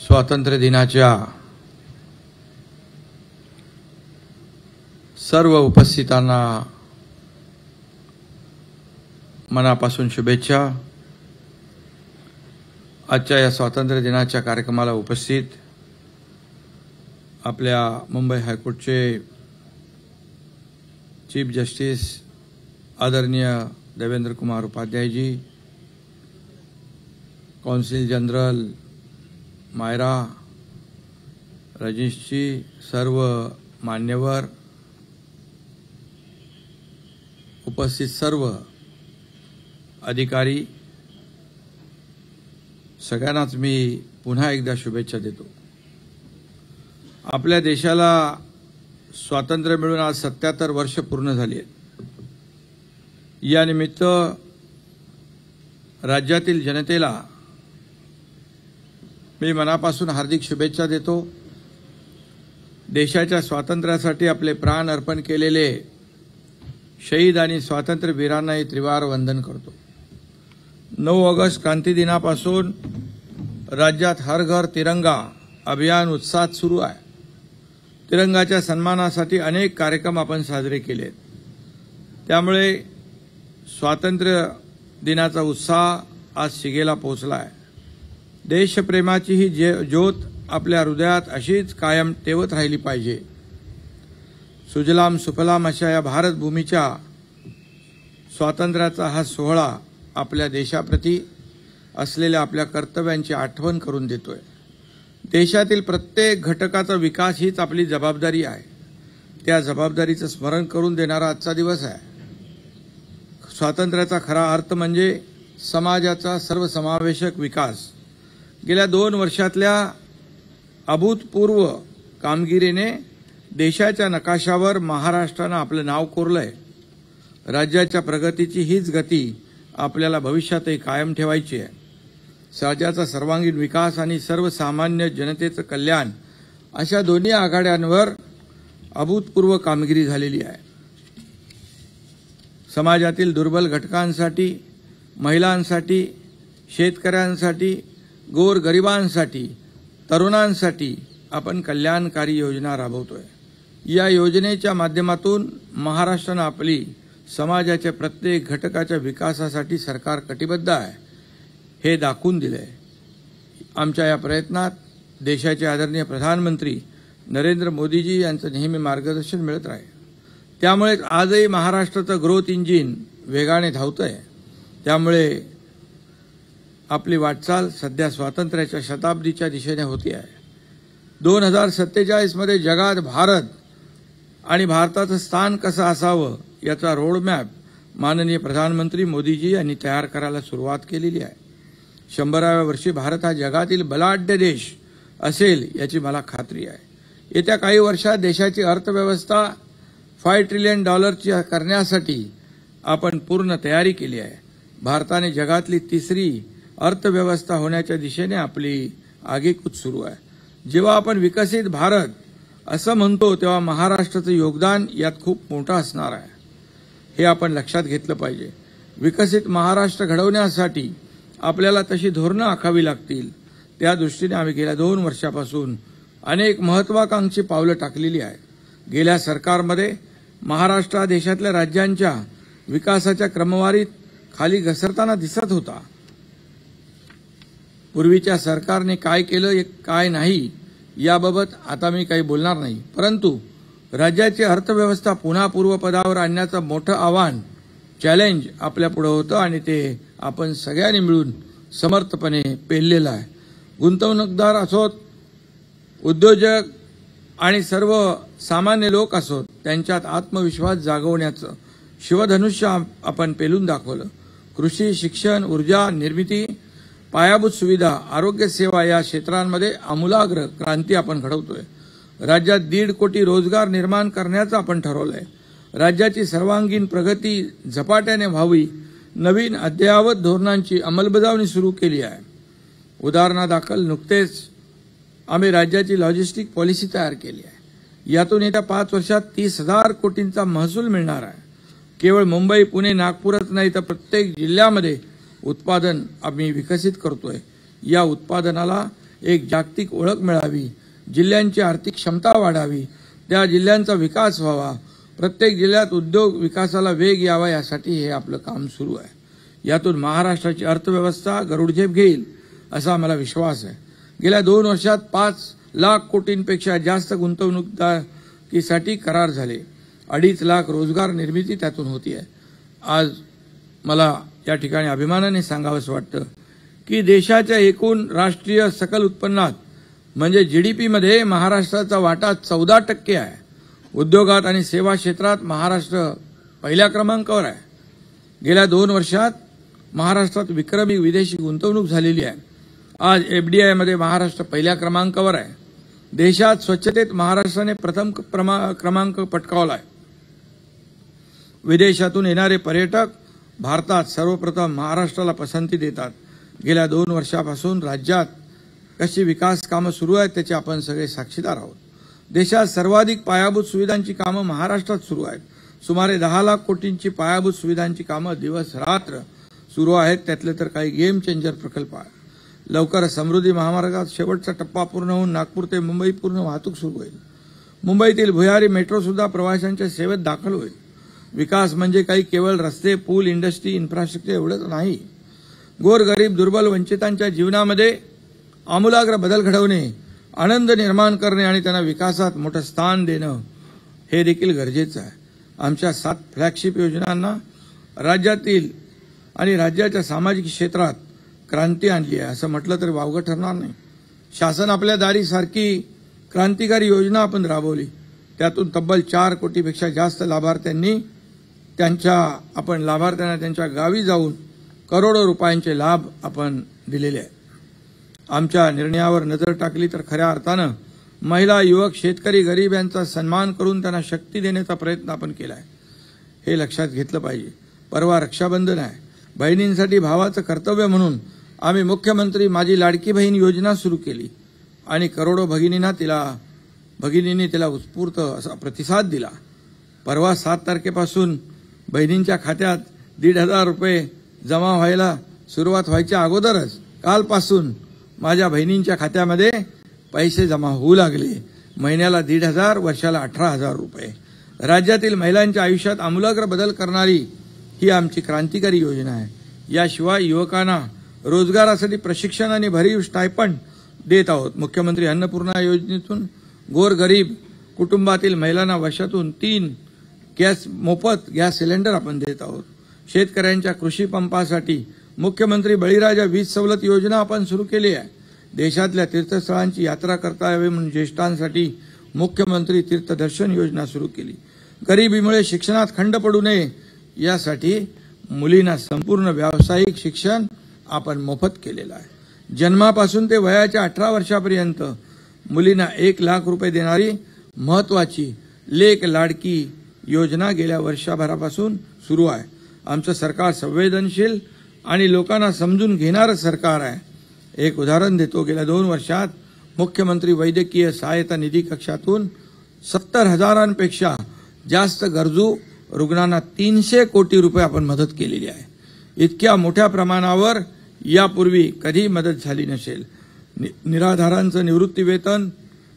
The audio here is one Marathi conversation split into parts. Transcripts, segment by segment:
स्वातंत्र्य दिनाच्या सर्व उपस्थितांना मनापासून शुभेच्छा। आजच्या या स्वातंत्र्य दिनाच्या कार्यक्रमाला उपस्थित आपल्या मुंबई हायकोर्टचे चीफ जस्टिस आदरणीय देवेंद्र कुमार उपाध्याय जी, कौन्सिल जनरल मायरा रजनीश जी, सर्व मान्यवर, उपस्थित सर्व अधिकारी, सगळ्यांनाच मी पुन्हा एकदा शुभेच्छा देतो। आपल्या देशाला स्वातंत्र्य मिळून आज 77 वर्ष पूर्ण झाली आहेत। या निमित्त राज्यातील जनतेला मी मनापासून हार्दिक शुभेच्छा देतो। देशाच्या स्वातंत्र्यासाठी आपले प्राण अर्पण केलेले शहीद आणि स्वातंत्र्यवीरांनाही त्रिवार वंदन करतो। 9 ऑगस्ट क्रांती दिनापासून राज्यात हर घर तिरंगा अभियान उत्साहात सुरू आहे। तिरंगाच्या सन्मानासाठी अनेक कार्यक्रम आपण साजरे केलेत। त्यामुळे स्वातंत्र्य दिनाचा उत्साह आज शिगेला पोहोचला आहे। देशप्रेमाची ही ज्योत आपल्या हृदयात अशीच कायम तेवत राहिली पाहिजे। सुजलाम सुफलाम अशा या भारत भूमीच्या स्वातंत्र्याचा हा सोहळा आपल्या देशाप्रती असलेल्या आपल्या कर्तव्यांची आठवण करून देतोय। देशातील प्रत्येक घटकाचा विकास हीच आपली जबाबदारी आहे। त्या जबाबदारीचं स्मरण करून देणारा आजचा दिवस आहे। स्वातंत्र्याचा खरा अर्थ म्हणजे समाजाचा सर्वसमावेशक विकास। गेल्या 2 वर्षातल्या अभूतपूर्व कामगिरीने देशाच्या नकाशावर महाराष्ट्रानं आपलं नाव कोरलंय। राज्याच्या प्रगतीची हीच गती आपल्याला भविष्यातही कायम ठेवायची आहे। राज्याचा सर्वांगीण विकास आणि सर्वसामान्य जनतेचं कल्याण अशा दोन्ही आघाड्यांवर अभूतपूर्व कामगिरी झालेली आहे। समाजातील दुर्बल घटकांसाठी, महिलांसाठी, शेतकऱ्यांसाठी, गोरगरिबांसाठी, तरुणांसाठी आपण कल्याणकारी योजना राबवतोय। या योजनेच्या माध्यमातून महाराष्ट्रानं आपली समाजाच्या प्रत्येक घटकाच्या विकासासाठी सरकार कटिबद्ध आहे हे दाखवून दिलंय। आमच्या या प्रयत्नात देशाचे आदरणीय प्रधानमंत्री नरेंद्र मोदीजी यांचं नेहमी मार्गदर्शन मिळत राहील। त्यामुळे आजही महाराष्ट्राचं ग्रोथ इंजिन वेगाने धावतंय। त्यामुळे आपली वाटचाल सध्या स्वातंत्र्याच्या शताब्दीच्या दिशेने होती आहे। 2047 मध्ये जगात भारत आणि भारताचं स्थान कसं असावं याचा रोडमॅप माननीय प्रधानमंत्री मोदीजी यांनी तयार करायला सुरुवात केलेली आहे। 100व्या वर्षी भारत हा जगातील बलाढ्य देश असेल याची मला खात्री आहे। येत्या काही वर्षात देशाची अर्थव्यवस्था $5 ट्रिलियन करण्यासाठी आपण पूर्ण तयारी केली आहे। भारताने जगातली 3री अर्थव्यवस्था होण्याच्या दिशेने आपली आगेकूच सुरू आहे। जेव्हा आपण विकसित भारत असं म्हणतो तेव्हा महाराष्ट्राचं योगदान यात खूप मोठं असणार आहे, हे आपण लक्षात घेतलं पाहिजे। विकसित महाराष्ट्र घडवण्यासाठी आपल्याला तशी धोरणं आखावी लागतील। त्या दृष्टीने आम्ही गेल्या 2 वर्षापासून अनेक महत्वाकांक्षी पावलं टाकलेली आहेत। गेल्या सरकारमध्ये महाराष्ट्र देशातल्या राज्यांच्या विकासाच्या क्रमवारीत खाली घसरताना दिसत होता। पूर्वीच्या सरकारने काय केलं काय नाही याबाबत आता मी काही बोलणार नाही, परंतु राज्याची अर्थव्यवस्था पुन्हा पूर्वपदावर आणण्याचं मोठं आव्हान, चॅलेंज आपल्या पुढे होतं आणि ते आपण सगळ्यांनी मिळून समर्थपणे पेललेलं आहे। गुंतवणूकदार असोत, उद्योजक आणि सर्व सामान्य लोक असोत, त्यांच्यात आत्मविश्वास जागवण्याचं शिवधनुष्य आपण पेलून दाखवलं। कृषी, शिक्षण, ऊर्जा निर्मिती, पायाभूत सुविधा, आरोग्य सेवा या क्षेत्रांमध्ये आमूलाग्र क्रांती आपण घडवतोय। राज्यात 1.5 कोटी रोजगार निर्माण करण्याचं आपण ठरवलंय। राज्याची सर्वांगीण प्रगती झपाट्याने व्हावी, नवीन अद्ययावत धोरणांची अंमलबजावणी सुरू केली आहे। उदाहरणादाखल नुकतेच आम्ही राज्याची लॉजिस्टिक पॉलिसी तयार केली आहे। यातून येत्या 5 वर्षात 30,000 कोटींचा महसूल मिळणार आहे। केवळ मुंबई, पुणे, नागपूरच नाही तर प्रत्येक जिल्ह्यामध्ये उत्पादन आम्ही विकसित करतोय। या उत्पादनाला एक जागतिक ओळख मिळावी, जिल्ह्यांची आर्थिक क्षमता वाढावी, त्या जिल्ह्यांचा विकास व्हावा, प्रत्येक जिल्ह्यात उद्योग विकासाला वेग यावा, यासाठी हे आपलं काम सुरू आहे. यातून महाराष्ट्राची अर्थव्यवस्था गरुडझेप घेईल असा मला विश्वास आहे. गेल्या 2 वर्षात 5 लाख कोटींपेक्षा जास्त गुंतवणुकीसाठी करार झाले. 2.5 लाख रोजगार निर्मिती त्यातून होती आहे. आज मला या ठिकाणी अभिमानाने सांगावंसं वाटतं की देशाच्या एकूण राष्ट्रीय सकल उत्पन्नात म्हणजे जीडीपीमध्ये महाराष्ट्राचा वाटा 14% आहे. उद्योगात आणि सेवा क्षेत्रात महाराष्ट्र पहिल्या क्रमांकावर आहे. गेल्या 2 वर्षात महाराष्ट्रात विक्रमी विदेशी गुंतवणूक झालेली आहे. आज एफडीआयमध्ये महाराष्ट्र पहिल्या क्रमांकावर आहे. देशात स्वच्छतेत महाराष्ट्राने प्रथम क्रमांक पटकावला आहे. विदेशातून येणारे पर्यटक भारतात सर्वप्रथम महाराष्ट्राला पसंती देतात. गेल्या 2 वर्षापासून राज्यात कशी विकास कामं सुरू आहेत त्याचे आपण सगळे साक्षीदार आहोत. देशात सर्वाधिक पायाभूत सुविधांची कामं महाराष्ट्रात सुरू आहेत. सुमारे 10 लाख कोटींची पायाभूत सुविधांची कामं दिवस रात्र सुरू आहेत. त्यातले तर काही गेम चेंजर प्रकल्प आहेत. लवकर समृद्धी महामार्गात शेवटचा टप्पा पूर्ण होऊन नागपूर ते मुंबई पूर्ण वाहतूक सुरू होईल. मुंबईतील भुयारी मेट्रो सुद्धा प्रवाशांच्या सेवेत दाखल होईल. विकास म्हणजे काही केवळ रस्ते, पूल, इंडस्ट्री, इन्फ्रास्ट्रक्चर एवढंच नाही. गोरगरीब, दुर्बल, वंचितांच्या जीवनामध्ये आमूलाग्र बदल घडवणे, आनंद निर्माण करणे आणि त्यांना विकासात मोठं स्थान देणं हे देखील गरजेचं आहे. आमच्या 7 फ्लॅगशिप योजनांना राज्यातील आणि राज्याच्या सामाजिक क्षेत्रात क्रांती आणली आहे असं म्हटलं तरी वावगं ठरणार नाही. शासन आपल्या दारी सारखी क्रांतिकारी योजना आपण राबवली. त्यातून तब्बल 4 कोटीपेक्षा जास्त लाभार्थ्यांना त्यांच्या गावी जाऊन करोडो रुपयांचे लाभ आपण दिलेले आहेत. आमच्या निर्णयावर नजर टाकली तर खऱ्या अर्थानं महिला, युवक, शेतकरी, गरीब यांचा सन्मान करून त्यांना शक्ती देण्याचा प्रयत्न आपण केला आहे. हे लक्षात घेतलं पाहिजे. परवा रक्षाबंधन आहे. बहिणींसाठी भावाचं कर्तव्य म्हणून आम्ही मुख्यमंत्री माझी लाडकी बहीण योजना सुरू केली आणि करोडो भगिनींनी तिला उत्स्फूर्त असा प्रतिसाद दिला. परवा 7 तारखेपासून बहिणींच्या खात्यात 1,500 रुपये जमा व्हायला सुरुवात व्हायच्या अगोदरच कालपासून माझ्या बहिणींच्या खात्यामध्ये पैसे जमा होऊ लागले. महिन्याला 1,500, वर्षाला 18,000 रुपये. राज्यातील महिलांच्या आयुष्यात आमूलाग्र बदल करणारी ही आमची क्रांतिकारी योजना आहे. याशिवाय युवकांना रोजगारासाठी प्रशिक्षण आणि भरीव स्टायपंड देत आहोत. मुख्यमंत्री अन्नपूर्णा योजनेतून गोरगरीब कुटुंबातील महिलांना वर्षातून 3 मोफत गॅस सिलेंडर आपण देत आहोत. शेतकऱ्यांच्या कृषी पंपासाठी मुख्यमंत्री बळीराजा वीज सवलत योजना आपण सुरू केली आहे. देशातल्या तीर्थस्थळांची यात्रा करता यावी म्हणून ज्येष्ठांसाठी मुख्यमंत्री तीर्थदर्शन योजना सुरू केली. गरिबीमुळे शिक्षणात खंड पडू नये यासाठी मुलींना संपूर्ण व्यावसायिक शिक्षण आपण मोफत केलेलं आहे. जन्मापासून ते वयाच्या 18 वर्षापर्यंत मुलींना 1 लाख रुपये देणारी महत्वाची लेक लाडकी योजना गेल्या वर्षभरापासून सुरू आहे. आमचं सरकार संवेदनशील आणि लोकांना समजून घेणारं सरकार आहे. एक उदाहरण देतो. गेल्या 2 वर्षात मुख्यमंत्री वैद्यकीय सहायता निधी कक्षातून 70,000पेक्षा जास्त गरजू रुग्णांना 300 कोटी रुपये आपण मदत केलेली आहे. इतक्या मोठ्या प्रमाणावर यापूर्वी कधी मदत झाली नसेल. निराधारांचं निवृत्ती वेतन,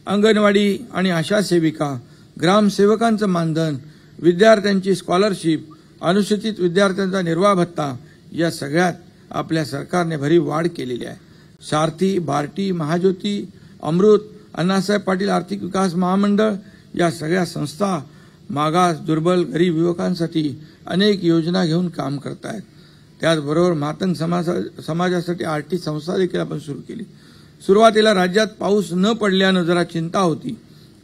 अंगणवाडी आणि आशा सेविका, ग्रामसेवकांचं मानधन, विद्यार्थ्यांची स्कॉलरशिप, अनुसूचित विद्यार्थ्यांचा निर्वाह भत्ता या सगळ्यात आपल्या सरकारने भरीव वाढ केलेली आहे. सारथी, बार्टी, महाज्योती, अमृत, अण्णासाहेब पाटील आर्थिक विकास महामंडळ या सगळ्या संस्था मागास, दुर्बल, गरीब युवकांसाठी अनेक योजना घेऊन काम करत आहेत. त्याचबरोबर मातंग समाजासाठी आर्थिक संस्था देखील आपण सुरू केली. सुरुवातीला राज्यात पाऊस न पडल्यानं जरा चिंता होती,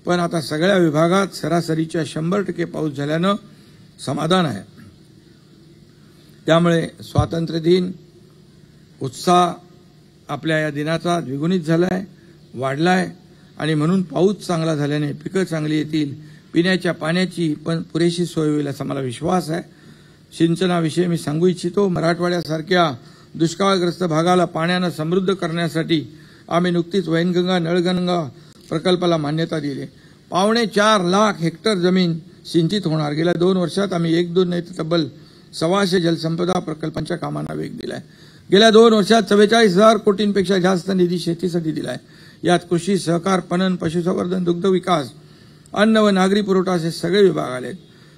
पण आता सगळ्या विभागात सरासरीच्या 100% पाऊस झाल्यानं समाधान आहे. त्यामुळे स्वातंत्र्य दिन उत्साह आपल्या या दिनाचा द्विगुणित झालाय, वाढलाय आणि म्हणून पाऊस चांगला झाल्याने पिकं चांगली येतील. पिण्याच्या पाण्याची पण पुरेशी सोय होईल असा मला विश्वास आहे. सिंचनाविषयी मी सांगू इच्छितो. मराठवाड्यासारख्या दुष्काळग्रस्त भागाला पाण्यानं समृद्ध करण्यासाठी आम्ही नुकतीच वैनगंगा नळगंगा प्रकल्पाला मान्यता दिली. 4.25 लाख हेक्टर जमीन सिंचित होणार. गेल्या 2 वर्षात आम्ही 1-2 नाही तर तब्बल 1,200 जलसंपदा प्रकल्पांच्या कामांना वेग दिलाय. गेल्या 2 वर्षात 44,000 कोटींपेक्षा जास्त निधी शेतीसाठी दिलाय. यात कृषी, सहकार, पणन, पशुसंवर्धन, दुग्ध विकास, अन्न व नागरी पुरवठा असे सगळे विभाग आलेत.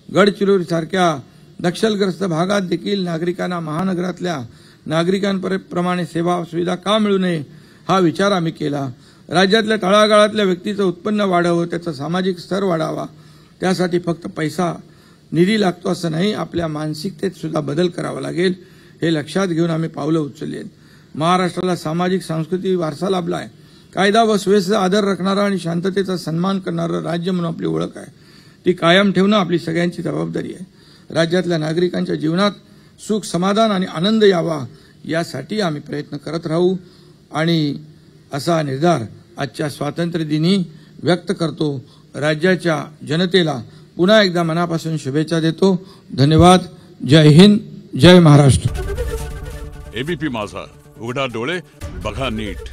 गडचिरोली सारख्या नक्षलग्रस्त भागात देखील नागरिकांना महानगरातल्या नागरिकांप्रमाणे सेवा सुविधा का मिळू नये हा विचार आम्ही केला. राज्यातल्या तळागाळातल्या व्यक्तीचं उत्पन्न वाढावं, त्याचा सामाजिक स्तर वाढावा, त्यासाठी फक्त पैसा निधी लागतो असं नाही, आपल्या मानसिकतेत सुद्धा बदल करावा लागेल. हे लक्षात घेऊन आम्ही पावलं उचलली आहेत. महाराष्ट्राला सामाजिक सांस्कृतिक वारसा लाभला आहे. कायदा व सुव्यवस्थेचा आदर राखणारा आणि शांततेचा सन्मान करणारं राज्य म्हणून आपली ओळख आहे. ती कायम ठेवणं आपली सगळ्यांची जबाबदारी आहे. राज्यातल्या नागरिकांच्या जीवनात सुख, समाधान आणि आनंद यावा यासाठी आम्ही प्रयत्न करत राहू आणि असा निर्धार आजच्या स्वातंत्र्य दिनी व्यक्त करतो. राज्याच्या जनतेला पुन्हा एकदा मनापासून शुभेच्छा देतो. धन्यवाद. जय हिंद, जय महाराष्ट्र. एबीपी माझा, उघडा डोळे बघा नीट.